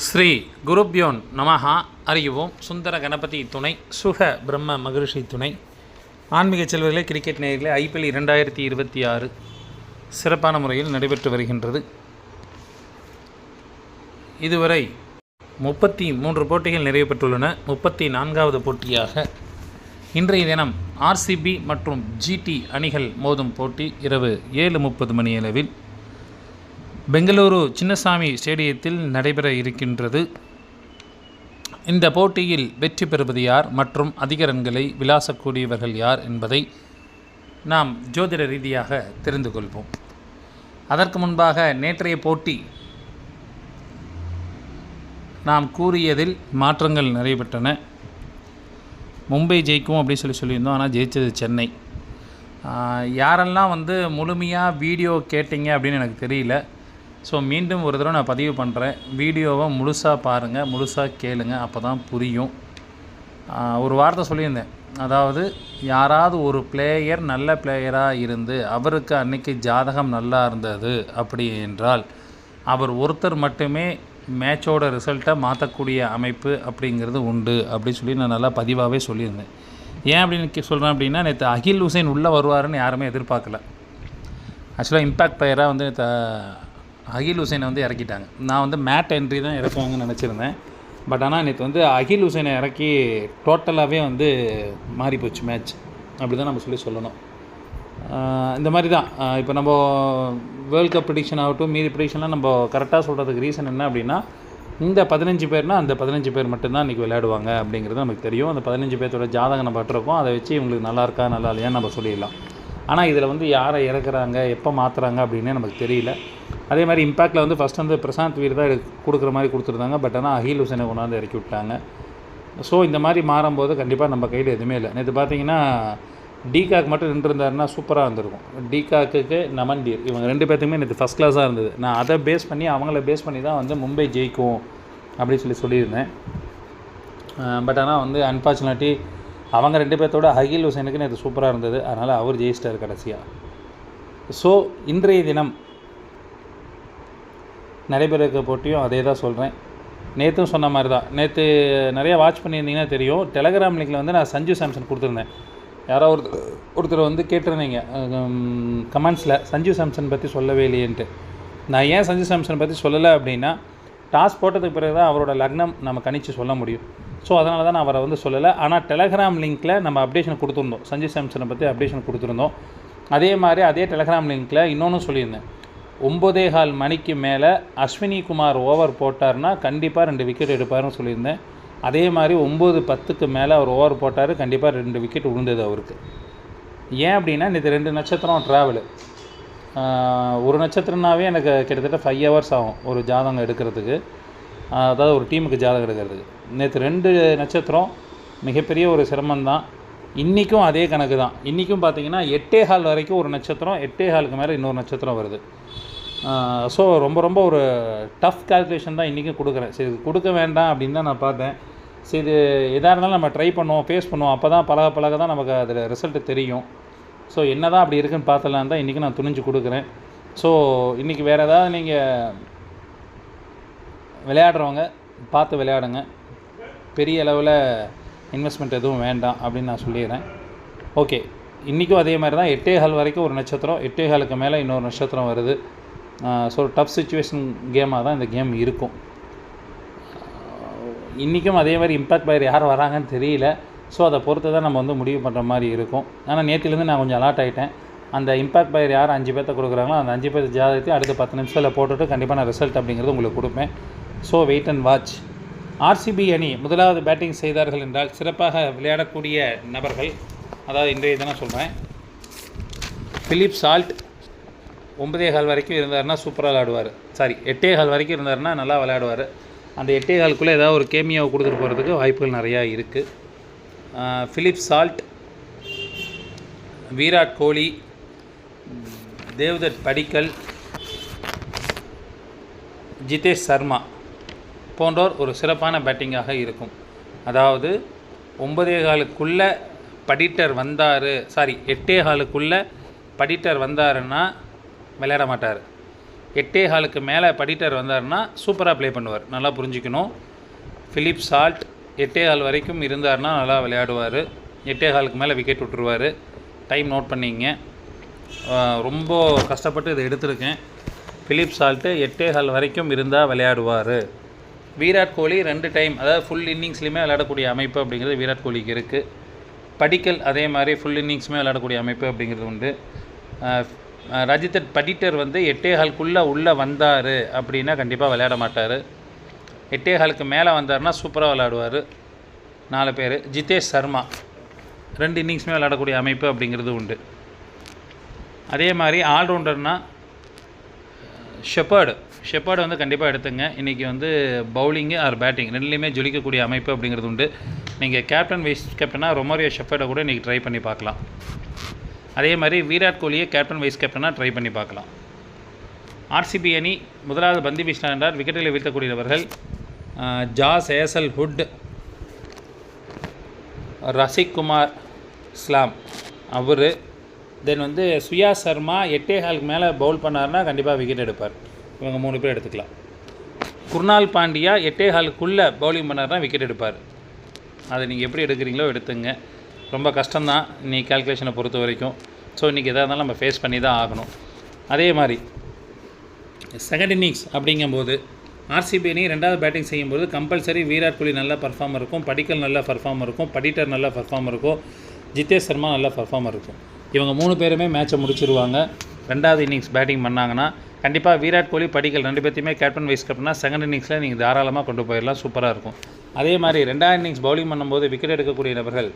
ஸ்ரீ குருப்யோன் நமஹா. அறிவோம். சுந்தர கணபதி துணை, சுக பிரம்ம மகரிஷி துணை. ஆன்மீக செல்வர்களே, கிரிக்கெட் நேயர்களே, IPL 2026 சிறப்பான முறையில் நடைபெற்று வருகின்றது. இதுவரை 33 போட்டிகள் நிறைவு பெற்றுள்ளன. 34வது போட்டியாக இன்றைய தினம் RCB மற்றும் GT அணிகள் மோதும் போட்டி இரவு 7:30 மணியளவில் பெங்களூரு சின்னசாமி ஸ்டேடியத்தில் நடைபெற இருக்கின்றது. இந்த போட்டியில் வெற்றி பெறுவது யார் மற்றும் அதிக ரன்களை விளாசக்கூடியவர்கள் யார் என்பதை நாம் ஜோதிட ரீதியாக தெரிந்து கொள்வோம். அதற்கு முன்பாக நேற்றைய போட்டி நாம் கூறியதில் மாற்றங்கள் நடைபெற்றன. மும்பை ஜெயிக்கும் அப்படின்னு சொல்லியிருந்தோம். ஆனால் ஜெயித்தது சென்னை. யாரெல்லாம் முழுமையாக வீடியோ கேட்டிங்க அப்படின்னு எனக்கு தெரியல. ஸோ மீண்டும் ஒரு தடவை நான் பதிவு பண்ணுறேன். வீடியோவை முழுசாக பாருங்கள், முழுசாக கேளுங்க, அப்போ தான் புரியும். ஒரு வார்த்தை சொல்லியிருந்தேன். அதாவது யாராவது ஒரு பிளேயர் நல்ல பிளேயராக இருந்து அவருக்கு அன்றைக்கி ஜாதகம் நல்லா இருந்தது அப்படி என்றால் அவர் ஒருத்தர் மட்டுமே மேட்சோட ரிசல்ட்டை மாற்றக்கூடிய அமைப்பு அப்படிங்கிறது உண்டு அப்படின்னு சொல்லி நான் நல்லா பதிவாகவே சொல்லியிருந்தேன். ஏன் அப்படின்னு சொல்கிறேன் அப்படின்னா, நேற்று அகில் ஹுசைன் உள்ளே வருவாருன்னு யாருமே எதிர்பார்க்கல. ஆக்சுவலாக இம்பேக்ட் பிளேயராக நேற்று அகில் ஹுசைனை இறக்கிட்டாங்க. நான் மேட் என்ட்ரி தான் இறக்குவாங்கன்னு நினச்சிருந்தேன். பட் ஆனால் நேற்று அகில் ஹுசைனை இறக்கி டோட்டலாகவே மாறி போச்சு மேட்ச். அப்படி தான் நம்ம சொல்லணும். இந்த மாதிரி தான் இப்போ நம்ம வேர்ல்ட் கப் ப்ரிடிக்ஷன் ஆகட்டும், மீதி ப்ரிடிக்ஷன்லாம் நம்ம கரெக்டாக சொல்கிறதுக்கு ரீசன் என்ன அப்படின்னா, இந்த 15 பேர்னால் அந்த 15 பேர் மட்டும்தான் இன்றைக்கி விளையாடுவாங்க அப்படிங்கிறது நமக்கு தெரியும். அந்த 15 பேர்த்தோட ஜாதகம் நம்ம பட்டிருக்கோம். அதை வச்சு இவங்களுக்கு நல்லா இருக்கா நல்லா இல்லையான்னு நம்ம சொல்லிடலாம். ஆனால் இதில் யாரை இறக்குறாங்க, எப்போ மாற்றுறாங்க அப்படின்னே நமக்கு தெரியல. அதே மாதிரி இம்பேக்டில் ஃபஸ்ட் பிரசாந்த் வீர் தான் கொடுக்குற மாதிரி கொடுத்துருந்தாங்க. பட் ஆனால் அகில் ஹுசைனை கொண்டாந்து இறக்கி விட்டாங்க. ஸோ இந்த மாதிரி மாறும்போது கண்டிப்பாக நம்ம கையில் எதுவுமே இல்லை. நேற்று பார்த்தீங்கன்னா டிகாக் மட்டும் நின்றுருந்தாருன்னா சூப்பராக இருந்திருக்கும். டிகாக்கு நமன்தீர் இவங்க 2 பேர்த்துக்குமே நேற்று ஃபஸ்ட் கிளாஸாக இருந்தது. நான் அதை பேஸ் பண்ணி அவங்கள பேஸ் பண்ணி தான் மும்பை ஜெயிக்கும் அப்படின்னு சொல்லியிருந்தேன். பட் ஆனால் அன்ஃபார்ச்சுனேட்லி அவங்க 2 பேர்த்தோட அகில் ஹுசைனுக்கு நேற்று சூப்பராக இருந்தது. அதனால் அவர் ஜெயிச்சிட்டார் கடைசியாக. ஸோ இன்றைய தினம் நடைபெற இருக்க போட்டியும் அதே தான் சொல்கிறேன். நேற்றும் சொன்ன மாதிரி தான். நேற்று நிறையா வாட்ச் பண்ணியிருந்தீங்கன்னா தெரியும். டெலகிராம் லிங்கில் நான் சஞ்சு சாம்சன் கொடுத்துருந்தேன். யாரோ ஒருத்தர் கேட்டிருந்தீங்க கமெண்ட்ஸில், சஞ்சு சாம்சன் பற்றி சொல்லவே இல்லையேன்ட்டு. நான் ஏன் சஞ்சு சாம்சன் பற்றி சொல்லலை அப்படின்னா, டாஸ் போட்டதுக்கு பிறகு தான் அவரோட லக்னம் நம்ம கணிச்சு சொல்ல முடியும். ஸோ அதனால தான் நான் அவரை சொல்லலை. ஆனால் டெலகிராம் லிங்க்கில் நம்ம அப்டேஷன் கொடுத்துருந்தோம். சஞ்சு சாம்சனை பற்றி அப்டேஷன் கொடுத்துருந்தோம். அதே மாதிரி அதே டெலகிராம் லிங்க்கில் இன்னொன்று சொல்லியிருந்தேன். 9:15 மணிக்கு மேலே அஸ்வினி குமார் ஓவர் போட்டார்னா கண்டிப்பாக 2 விக்கெட் எடுப்பார்னு சொல்லியிருந்தேன். அதே மாதிரி 9:10க்கு மேலே அவர் ஓவர் போட்டார், கண்டிப்பாக 2 விக்கெட் விழுந்தது அவருக்கு. ஏன் அப்படின்னா, நேற்று 2 நட்சத்திரம் ட்ராவலு. ஒரு நட்சத்திரம்னாவே எனக்கு கிட்டத்தட்ட 5 ஹவர்ஸ் ஆகும் ஒரு ஜாதகம் எடுக்கிறதுக்கு. அதாவது ஒரு டீமுக்கு ஜாதகம் எடுக்கிறதுக்கு. நேற்று 2 நட்சத்திரம் மிகப்பெரிய ஒரு சிரமம்தான். இன்றைக்கும் அதே கணக்கு தான். இன்றைக்கும் பார்த்தீங்கன்னா 8:15 வரைக்கும் ஒரு நட்சத்திரம், 8:15க்கு மேலே இன்னொரு நட்சத்திரம் வருது. ஸோ ரொம்ப ஒரு டஃப் கால்குலேஷன் தான் இன்றைக்கும் கொடுக்குறேன். சரி, இது கொடுக்க வேண்டாம் அப்படின்னு தான் நான் பார்த்தேன். சரி, இது எதாக இருந்தாலும் நம்ம ட்ரை பண்ணுவோம், ஃபேஸ் பண்ணுவோம். அப்போ தான் பழக தான் நமக்கு அதில் ரிசல்ட்டு தெரியும். ஸோ என்ன தான் அப்படி இருக்குன்னு பார்த்தலாம் தான் இன்றைக்கி நான் துணிஞ்சு கொடுக்குறேன். ஸோ இன்றைக்கி வேறு ஏதாவது நீங்கள் விளையாடுறவங்க பார்த்து விளையாடுங்க. பெரிய அளவில் இன்வெஸ்ட்மெண்ட் எதுவும் வேண்டாம் அப்படின்னு நான் சொல்லிடுறேன். ஓகே, இன்றைக்கும் அதே மாதிரி தான். 8:15 வரைக்கும் ஒரு நட்சத்திரம், 8:15க்கு மேலே இன்னொரு நட்சத்திரம் வருது. ஸோ டஃப் சுச்சுவேஷன் கேமாக தான் இந்த கேம் இருக்கும். இன்றைக்கும் அதே மாதிரி இம்பேக்ட் பிளேயர் யார் வராங்கன்னு தெரியல. ஸோ அதை பொறுத்து தான் நம்ம முடிவு பண்ணுற மாதிரி இருக்கும். ஆனால் நேற்றுலேருந்து நான் கொஞ்சம் அலர்ட் ஆகிட்டேன். அந்த இம்பேக்ட் பிளேயர் யார் 5 பேர்த்த கொடுக்குறாங்களோ அந்த 5 பேர் ஜாதகத்தையும் அடுத்த 10 நிமிஷத்தில் போட்டுட்டு கண்டிப்பாக நான் ரிசல்ட் அப்படிங்கிறது உங்களுக்கு கொடுப்பேன். So wait and watch. RCB அணி முதலாவது பேட்டிங் செய்தார்கள் என்றால் சிறப்பாக விளையாடக்கூடிய நபர்கள், அதாவது இன்றைய தினம் சொல்கிறேன், பிலிப் சால்ட் 9:15 வரைக்கும் இருந்தார்னா சூப்பராக விளையாடுவார். 8:15 வரைக்கும் இருந்தார்னா நல்லா விளையாடுவார். அந்த 8:15க்குள்ளே ஏதாவது ஒரு கேமியாவை கொடுத்துட்டு போகிறதுக்கு வாய்ப்புகள் நிறையா இருக்குது. பிலிப் சால்ட், விராட் கோலி, தேவ்தத் படிக்கல், ஜிதேஷ் சர்மா போன்றோர் ஒரு சிறப்பான பேட்டிங்காக இருக்கும். அதாவது 9:15க்குள்ளே படிட்டர் வந்தார், 8:15க்குள்ளே படிட்டர் வந்தாருன்னா விளையாட மாட்டார். 8.25க்கு மேலே படிட்டர் வந்தார்னா சூப்பராக ப்ளே பண்ணுவார். நல்லா புரிஞ்சுக்கணும். ஃபிலிப் சால்ட் 8.25 வரைக்கும் இருந்தார்னா நல்லா விளையாடுவார். 8.25க்கு மேலே விக்கெட் விட்டுருவார். டைம் நோட் பண்ணிங்க. ரொம்ப கஷ்டப்பட்டு இதை எடுத்திருக்கேன். ஃபிலிப் சால்ட்டு 8.25 வரைக்கும் இருந்தால் விளையாடுவார். விராட் கோலி 2 டைம், அதாவது ஃபுல் இன்னிங்ஸ்லையுமே விளையாடக்கூடிய அமைப்பு அப்படிங்கிறது விராட் கோலிக்கு இருக்குது. படிக்கல் அதே மாதிரி ஃபுல் இன்னிங்ஸுமே விளையாடக்கூடிய அமைப்பு அப்படிங்கிறது உண்டு. ரஜித் படிட்டர் வந்து 8.25க்குள்ளே உள்ளே வந்தார் அப்படின்னா கண்டிப்பாக விளையாட மாட்டார். 8.25க்கு மேலே வந்தார்னா சூப்பராக விளையாடுவார். 4 பேர். ஜிதேஷ் சர்மா 2 இன்னிங்ஸுமே விளையாடக்கூடிய அமைப்பு அப்படிங்கிறது உண்டு. அதே மாதிரி ஆல்ரவுண்டர்னால் ஷெப்பர்டு வந்து கண்டிப்பாக எடுத்துங்க. இன்றைக்கி வந்து பவுலிங்கு ஆர் பேட்டிங் ரெண்டுலேயுமே ஜொலிக்கக்கூடிய அமைப்பு அப்படிங்கிறது உண்டு. நீங்கள் கேப்டன் வைஸ் கேப்டனாக ரொமாரியோ ஷெப்பர்டை கூட இன்றைக்கி ட்ரை பண்ணி பார்க்கலாம். அதே மாதிரி விராட் கோலியை கேப்டன் வைஸ் கேப்டனாக ட்ரை பண்ணி பார்க்கலாம். ஆர்சிபி அணி முதலாவது பந்து வீசினார் என்றால் விக்கெட்டில் வீழ்த்தக்கூடியவர்கள் ஜாஸ் ஹேசல்வுட், ரசிக் குமார் இஸ்லாம் அவர். தென் வந்து சுயா சர்மா 8.25க்கு மேலே பவுல் பண்ணார்னா கண்டிப்பாக விக்கெட் எடுப்பார். இவங்க 3 பேர் எடுத்துக்கலாம். குர்னால் பாண்டியா 8.25க்குள்ளே பவுலிங் பண்ணார்னா விக்கெட் எடுப்பார். அதை நீங்கள் எப்படி எடுக்கிறீங்களோ எடுத்துங்க. ரொம்ப கஷ்டம்தான் நீ கால்குலேஷனை பொறுத்த வரைக்கும். ஸோ இன்றைக்கி எதாக இருந்தாலும் நம்ம ஃபேஸ் பண்ணி தான் ஆகணும். அதே மாதிரி செகண்ட் இன்னிங்ஸ் அப்படிங்கும்போது ஆர்சிபி அணி 2வது பேட்டிங் செய்யும்போது கம்பல்சரி விராட் கோலி நல்ல பர்ஃபார்மர் இருக்கும், படிக்கல் நல்ல பர்ஃபார்மர் இருக்கும், படிட்டர் நல்ல பர்ஃபார்மர் இருக்கும், ஜிதேஷ் சர்மா நல்ல பர்ஃபார்மர் இருக்கும். இவங்க 3 பேருமே மேட்சை முடிச்சிருவாங்க. 2வது இன்னிங்ஸ் பேட்டிங் பண்ணாங்கன்னா கண்டிப்பாக விராட் கோலி படிக்கல் 2 பேர்த்தையுமே கேப்டன் வைஸ் கேப்டனா செகண்ட் இன்னிங்ஸில் நீங்கள் தாராளமாக கொண்டு போயிடலாம். சூப்பராக இருக்கும். அதே மாதிரி 2வது இன்னிங்ஸ் பவுலிங் பண்ணும்போது விக்கெட் எடுக்கக்கூடிய நபர்கள்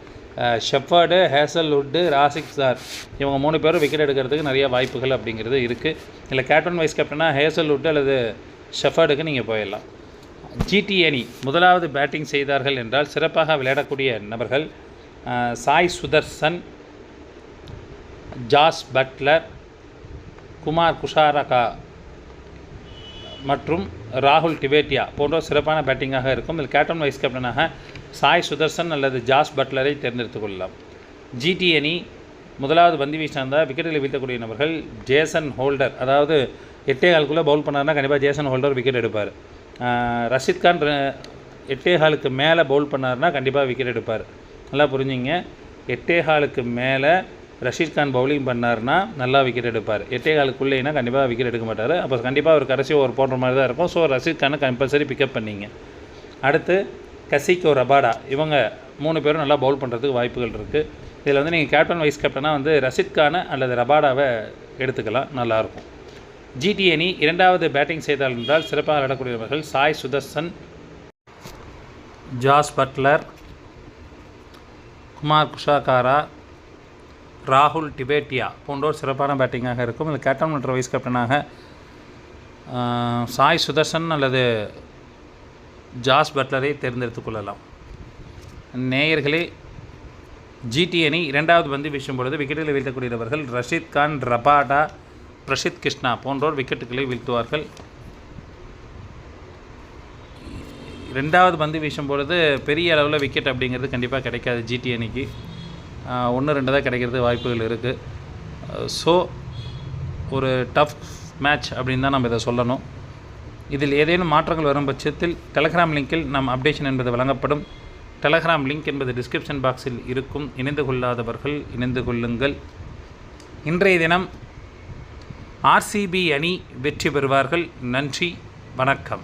ஷெப்பர்டு, ஹேசல்வுட்டு, ராசிக் சார் இவங்க 3 பேரும் விக்கெட் எடுக்கிறதுக்கு நிறைய வாய்ப்புகள் அப்படிங்கிறது இருக்குது. இல்லை கேப்டன் வைஸ் கேப்டனாக ஹேசல்வுட்டு அல்லது ஷெப்பர்டுக்கு நீங்கள் போயிடலாம். ஜிடி அணி முதலாவது பேட்டிங் செய்தார்கள் என்றால் சிறப்பாக விளையாடக்கூடிய நபர்கள் சாய் சுதர்சன், ஜாஸ் பட்லர், குமார் குஷாரகா மற்றும் ராகுல் டிவேட்டியா போன்ற சிறப்பான பேட்டிங்காக இருக்கும். இதில் கேப்டன் வைஸ் கேப்டனாக சாய் சுதர்சன் அல்லது ஜாஸ் பட்லரை தேர்ந்தெடுத்துக் கொள்ளலாம். ஜிடி அணி முதலாவது பந்து வீசினார்ந்தால் விக்கெட்டில் வீழ்த்தக்கூடிய நபர்கள் ஜேசன் ஹோல்டர், அதாவது 8.25க்குள்ளே பவுல் பண்ணார்னா கண்டிப்பாக ஜேசன் ஹோல்டர் விக்கெட் எடுப்பார். ரஷீத் கான் 8.25க்கு மேலே பவுல் பண்ணார்னா கண்டிப்பாக விக்கெட் எடுப்பார். நல்லா புரிஞ்சுங்க. 8.25க்கு மேலே ரஷீத் கான் பவுலிங் பண்ணார்னா நல்லா விக்கெட் எடுப்பார். 8.25க்குள்ளேனா கண்டிப்பாக விக்கெட் எடுக்க மாட்டார். அப்போ கண்டிப்பாக ஒரு கடைசி ஓவர் போடுற மாதிரி தான் இருக்கும். ஸோ ரஷீத் கானை கம்பல்சரி பிக்கப் பண்ணிங்க. அடுத்து கசிகோ, ரபாடா இவங்க 3 பேரும் நல்லா பவுல் பண்ணுறதுக்கு வாய்ப்புகள் இருக்குது. இதில் வந்து நீங்கள் கேப்டன் வைஸ் கேப்டனாக வந்து ரஷீத் கானை அல்லது ரபாடாவை எடுத்துக்கலாம், நல்லாயிருக்கும். ஜிடி அணி 2வது பேட்டிங் செய்தால் என்றால் சிறப்பாக விளையாடக்கூடியவர்கள் சாய் சுதர்சன், ஜாஸ் பட்லர், குமார் குஷாகாரா, ராகுல் டிவேட்டியா போன்றோர் சிறப்பான பேட்டிங்காக இருக்கும். இதில் கேப்டன் மற்றும் வைஸ் கேப்டனாக சாய் சுதர்சன் அல்லது ஜாஸ் பட்லரை தேர்ந்தெடுத்துக் கொள்ளலாம். நேயர்களே, ஜிடி அணி 2வது பந்து வீசும் பொழுது விக்கெட்டுகளை வீழ்த்தக்கூடியவர்கள் ரஷீத் கான், ரபாடா, பிரசித் கிருஷ்ணா போன்றோர் விக்கெட்டுகளை வீழ்த்துவார்கள். 2வது பந்து வீசும் பொழுது பெரிய அளவில் விக்கெட் அப்படிங்கிறது கண்டிப்பாக கிடைக்காது. ஜிடி அணிக்கு 1-2 தான் கிடைக்கிறது வாய்ப்புகள் இருக்குது. ஸோ ஒரு டஃப் மேட்ச் அப்படின்னு தான் நம்ம இதை சொல்லணும். இதில் ஏதேனும் மாற்றங்கள் வரும் பட்சத்தில் டெலகிராம் லிங்கில் நம் அப்டேஷன் என்பது வழங்கப்படும். டெலகிராம் லிங்க் என்பது டிஸ்கிரிப்ஷன் பாக்ஸில் இருக்கும். இணைந்து கொள்ளாதவர்கள் இணைந்து கொள்ளுங்கள். இன்றைய தினம் ஆர்சிபி அணி வெற்றி பெறுவார்கள். நன்றி, வணக்கம்.